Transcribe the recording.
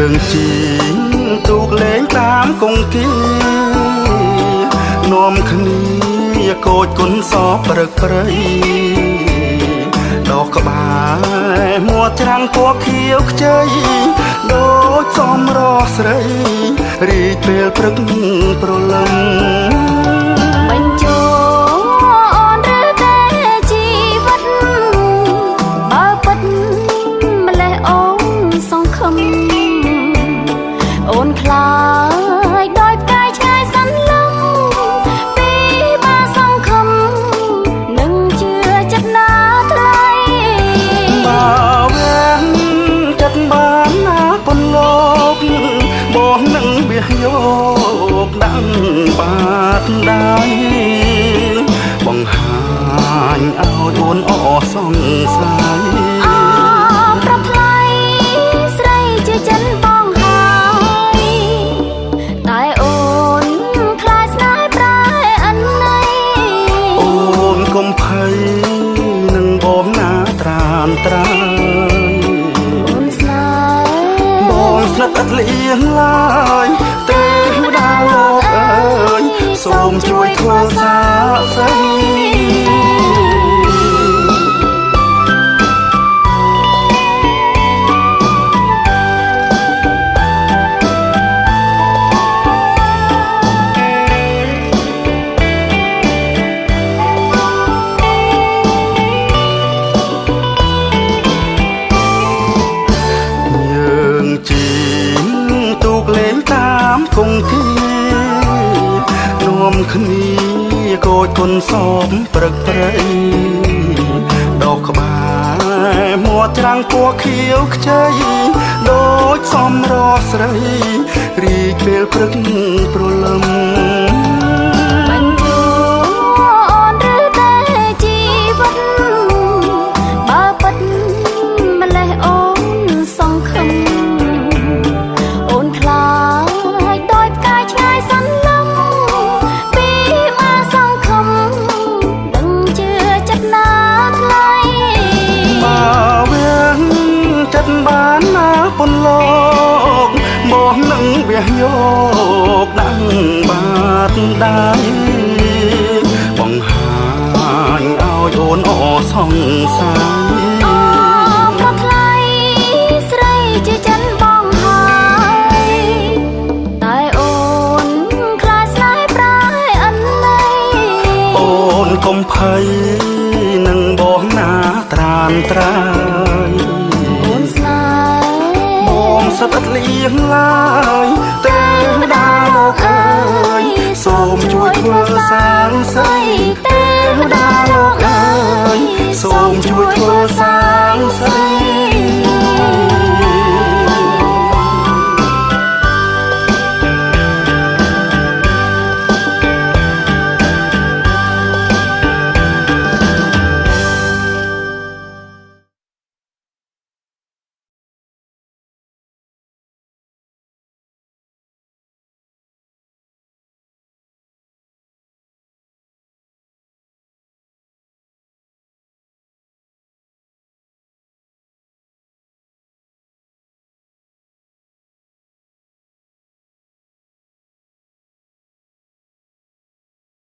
យើងជីទូកលេងតាមគង្គីនាំគ្នាកូចគុនសពព្រឹកព្រៃដកក្បែរមួច្រាំងពណ៌ខៀវខ្ចីដូចសំរោះស្រីរីកពេលព្រឹកព្រលឹមបញ្ចូលអូនឬតែជីវិតបើពិតម្លេះអូនសង្ឃឹមអូនខ្លាចដោយផ្កាយឆ្ងាយសន្លឹមពីបាសង្ឃឹមនឹងជឿចិត្តណាត្រៃបើវិញចិត្តបានណាពន្លកបងនឹងបៀសយកដាក់បាតដៃបង្ហាញឲ្យអូនអសង្ស័យប្រថ្លៃស្រីជាចិនបងហើយតែអូនខ្លាចស្នេហ៍ប្រែអន័យអូនកុំភ័យនឹងបងណាត្រានត្រាយអូនស្នេហ៍បងស្និទ្ធឥតលៀងឡើយទេវតាលោកអើយសូមជួយធ្វើសាស្រីគង្គីនាំគ្នាកូចគុនសពព្រឹកព្រៃដកក្បែរមួច្រាំងពណ៌ខៀវខ្ចីដូចសំរោះស្រីរីកពេលព្រឹកព្រលឹមបញ្ចូលអូនឬតែជីវិតបើពិតម្លេះអូនសង្ឃឹមអូនខ្លាចដោយផ្កាយឆ្ងាយសន្លឹមពីបាសង្ឃឹមដឹងជឿចិត្តណាថ្លៃបើវិញចិត្តបានណាពន្លកមកនឹងវះយកដាក់បាតដៃបង្ហាញឲ្យអូនអសង្ស័យប្រថ្លៃស្រីជាចិនបងហើយតែអូនខ្លាចស្នេហ៍ប្រែអន័យអូនកុំភ័យនឹងបងណាត្រានត្រាយអូនស្នេហ៍បងស្និទ្ធឥតលៀងឡើ